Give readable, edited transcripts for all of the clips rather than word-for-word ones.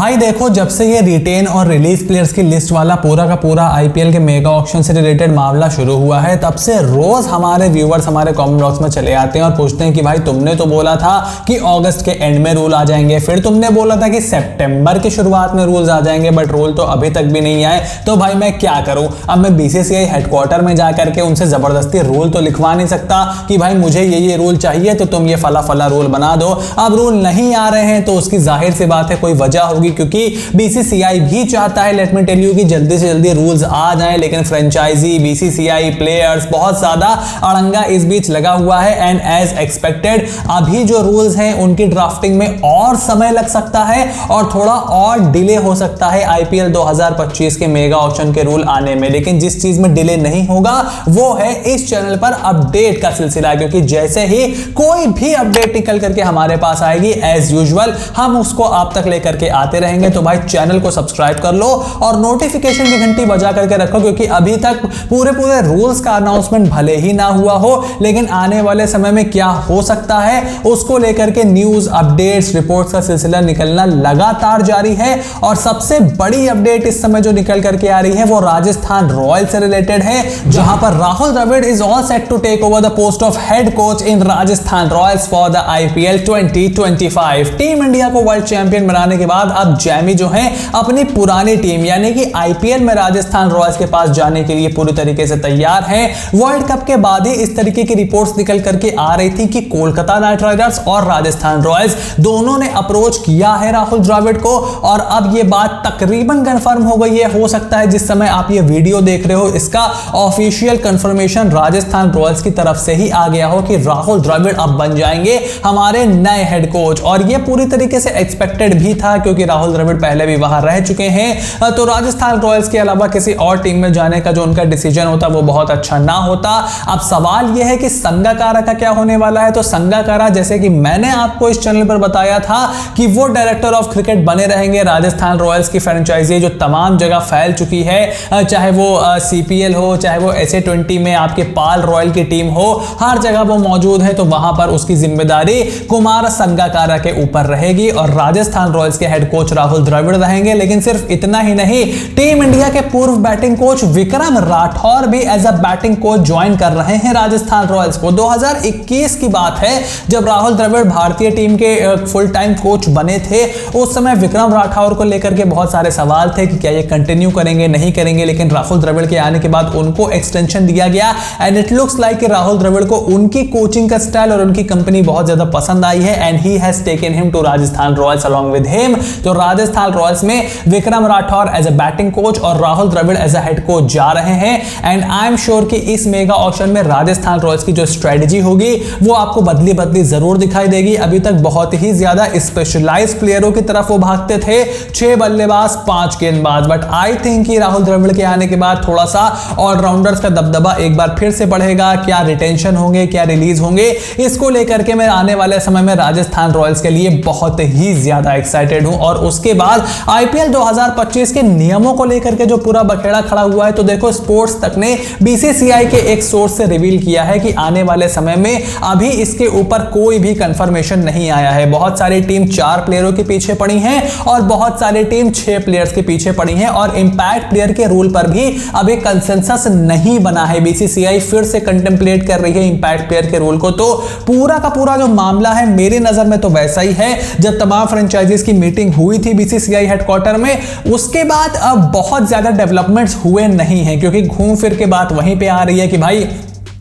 भाई देखो, जब से ये रिटेन और रिलीज प्लेयर्स की लिस्ट वाला पूरा का पूरा आईपीएल के मेगा ऑक्शन से रिलेटेड मामला शुरू हुआ है, तब से रोज हमारे व्यूवर्स हमारे कमेंट बॉक्स में चले आते हैं और पूछते हैं कि भाई तुमने तो बोला था कि अगस्त के एंड में रूल आ जाएंगे, फिर तुमने बोला था कि सितंबर की शुरुआत में रूल्स आ जाएंगे, बट रूल तो अभी तक भी नहीं आए। तो भाई मैं क्या करूं? अब मैं बीसीसीआई हेडक्वार्टर में जाकर के उनसे जबरदस्ती रूल तो लिखवा नहीं सकता कि भाई मुझे ये रूल चाहिए तो तुम ये फला फला रूल बना दो। अब रूल नहीं आ रहे हैं तो उसकी जाहिर सी बात है कोई वजह होगी, क्योंकि बीसीसीआई भी चाहता है, लेट मी टेल यू, कि जल्दी से जल्दी रूल्स आ जाएं, लेकिन फ्रेंचाइजी, बीसीसीआई, प्लेयर्स, बहुत ज्यादा अड़ंगा इस बीच लगा हुआ है। एंड एज एक्सपेक्टेड अभी जो रूल्स हैं उनकी ड्राफ्टिंग में और समय लग सकता है और थोड़ा और डिले हो सकता है आईपीएल 2025 के मेगा ऑक्शन के रूल आने में। लेकिन जिस चीज में डिले नहीं होगा वो है इस चैनल पर अपडेट का सिलसिला, क्योंकि जैसे ही कोई भी अपडेट निकल करके हमारे पास आएगी एज यूजुअल हम उसको आप तक लेकर के आते रहेंगे। तो भाई चैनल को सब्सक्राइब कर लो और नोटिफिकेशन की घंटी बजा करके रखो, क्योंकि अभी तक पूरे रूल्स का अनाउंसमेंट भले ही ना हुआ हो, लेकिन आने वाले समय में क्या हो सकता है उसको लेकर के न्यूज, अपडेट्स, रिपोर्ट्स का सिलसिला निकलना लगातार जारी है। और सबसे बड़ी अपडेट इस समय जो निकल करके आ रही है वो राजस्थान रॉयल्स से रिलेटेड है, जहां पर Rahul Dravid is all set to take over the post of head coach in Rajasthan Royals for the IPL 2025। Team India को वर्ल्ड चैंपियन बनाने के बाद अब जैमी जो है अपनी पुरानी टीम यानी कि आईपीएल में राजस्थान रॉयल्स के पास जाने के लिए पूरी तरीके से तैयार है। वर्ल्ड कप के बाद ही इस तरीके की रिपोर्ट्स निकल करके आ रही थी कि कोलकाता नाइट राइडर्स और राजस्थान रॉयल्स दोनों ने अप्रोच किया है राहुल द्रविड़ को, और अब यह बात तकरीबन कंफर्म हो गई है। हो सकता है जिस समय आप ये वीडियो देख रहे हो इसका ऑफिशियल कंफर्मेशन राजस्थान रॉयल्स की तरफ से ही आ गया हो कि राहुल द्रविड़ अब बन जाएंगे हमारे नए हेड कोच। और यह पूरी तरीके से एक्सपेक्टेड भी था, क्योंकि राहुल द्रविड़ पहले भी वहां रह चुके हैं। तो राजस्थान रॉयल्स के अलावा किसी और टीम में जाने का जो उनका डिसीजन होता वो बहुत अच्छा ना होता। अब सवाल यह है कि संगाकारा का क्या होने वाला है। तो संगाकारा, जैसे कि मैंने आपको इस चैनल पर बताया था कि वो डायरेक्टर ऑफ क्रिकेट बने रहेंगे। राजस्थान रॉयल्स की फ्रेंचाइजी जो तमाम जगह फैल चुकी है, चाहे वो सीपीएल हो, चाहे वो SA20 में आपके पाल रॉयल की टीम हो, हर जगह वो मौजूद है। तो वहां पर उसकी जिम्मेदारी कुमार संगाकारा के ऊपर रहेगी और राजस्थान रॉयल्स के हेड कोच राहुल द्रविड़ रहेंगे। लेकिन सिर्फ इतना ही नहीं, टीम इंडिया के पूर्व बैटिंग कोच विक्रम राठौर भी as a batting coach join कर रहे हैं राजस्थान रॉयल्स को। 2021 की बात है जब राहुल द्रविड़ भारतीय टीम के फुल टाइम कोच बने थे। उस समय विक्रम राठौर को लेकर के बहुत सारे सवाल थे कि क्या ये कंटिन्यू करेंगे, नहीं करेंगे, लेकिन राहुल द्रविड़ के आने के बाद उनको एक्सटेंशन दिया गया। एंड इट लुक्स लाइक कि राहुल द्रविड़ को उनकी कोचिंग का स्टाइल और उनकी कंपनी बहुत ज्यादा पसंद आई है and he has taken him to Rajasthan Royals along with him. तो राजस्थान रॉयल्स में Vikram Rathore as a batting coach और Rahul Dravid as a head coach जा रहे हैं। एंड आई एम श्योर कि इस मेगा ऑक्शन में राजस्थान रॉयल्स की जो स्ट्रेटजी होगी वो आपको बदली बदली जरूर दिखाई देगी। अभी तक बहुत ही ज्यादा स्पेशलाइज्ड प्लेयरों की तरफ वो भागते थे, 6 बल्लेबाज 5 गेंदबाज, बट आई थिंक कि राहुल द्रविड़ के आने के बाद थोड़ा सा ऑलराउंडर्स का दबदबा एक बार फिर से बढ़ेगा। क्या रिटेंशन होंगे, क्या रिलीज होंगे, इसको लेकर के मैं आने वाले समय में राजस्थान रॉयल्स के लिए बहुत ही ज्यादा एक्साइटेड हूं। और उसके बाद आईपीएल 2025 के नियमों को लेकर के जो पूरा बखेड़ा खड़ा हुआ है, तो देखो स्पोर्ट्स तक ने बीसीसीआई के एक सोर्स से रिवील किया है कि आने वाले समय में अभी इसके ऊपर कोई भी कंफर्मेशन नहीं आया है। बहुत सारी टीम 4 प्लेयरों के पीछे पड़ी हैं और बहुत सारी टीम 6 प्लेयर्स के पीछे पड़ी हैं, और इंपैक्ट प्लेयर के रूल पर भी अभी कंसेंसस नहीं बना है। बीसीसीआई फिर से कंटेम्पलेट कर रही है इंपैक्ट प्लेयर के रूल को। तो पूरा का पूरा जो मामला है मेरी नजर में तो वैसा ही है जब तमाम फ्रेंचाइजीज की मीटिंग हुई थी बीसीसीआई हेडक्वार्टर में, उसके बाद अब बहुत ज्यादा डेवलपमेंट्स हुए नहीं हैं, क्योंकि घूम फिर के बात वहीं पे आ रही है कि भाई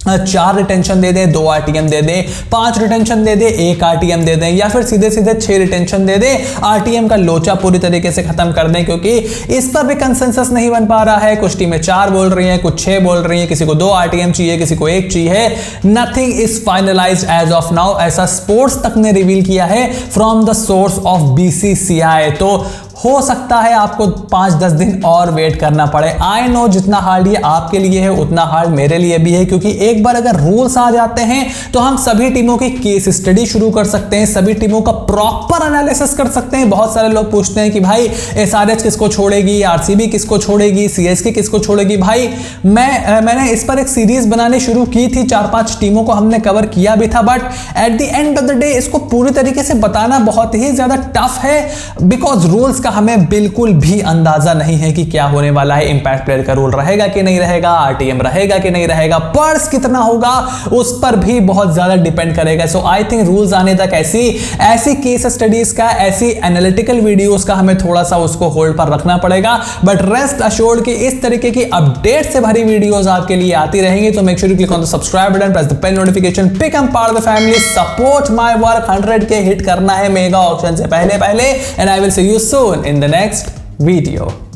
4 रिटेंशन दे दे, 2 आरटीएम दे दे, 5 रिटेंशन दे दे, 1 आरटीएम दे दें, या फिर सीधे सीधे 6 रिटेंशन दे दे, आरटीएम का लोचा पूरी तरीके से खत्म कर दें, क्योंकि इस पर भी कंसेंसस नहीं बन पा रहा है। कुछ टीमें 4 बोल रही हैं, कुछ 6 बोल रही हैं, किसी को 2 आरटीएम चाहिए, किसी को 1 चाहिए। Nothing is finalized as of now, ऐसा स्पोर्ट्स तक ने रिवील किया है from the source of BCCI. तो हो सकता है आपको 5-10 दिन और वेट करना पड़े। आई नो जितना हार्ड ये आपके लिए है उतना हार्ड मेरे लिए भी है, क्योंकि एक बार अगर रूल्स आ जाते हैं तो हम सभी टीमों की केस स्टडी शुरू कर सकते हैं, सभी टीमों का प्रॉपर एनालिसिस कर सकते हैं। बहुत सारे लोग पूछते हैं कि भाई एसआरएच किसको छोड़ेगी, आरसीबी किसको छोड़ेगी, सीएसके किसको छोड़ेगी। भाई मैंने इस पर एक सीरीज बनानी शुरू की थी, 4-5 टीमों को हमने कवर किया भी था, but at the end of the day इसको पूरी तरीके से बताना बहुत ही ज्यादा टफ है, बिकॉज रूल्स का हमें बिल्कुल भी अंदाजा नहीं है कि क्या होने वाला है। इंपैक्ट प्लेयर का रूल रहेगा कि नहीं रहेगा, आरटीएम रहेगा कि नहीं रहेगा, पर्स कितना होगा उस पर भी बहुत ज्यादा डिपेंड करेगा। सो आई थिंक रूल्स आने तक ऐसी केस स्टडीज का, ऐसी एनालिटिकल वीडियोस का हमें थोड़ा सा उसको होल्ड पर रखना पड़ेगा। बट रेस्ट अश्योर्ड कि इस तरीके की अपडेट से भरी वीडियोस आपके लिए आती रहेंगी। तो make sure you click on the subscribe button, press the bell notification, become part of the family, support my work. 100K hit करना है मेगा ऑक्शन से पहले and I will see you soon in the next video.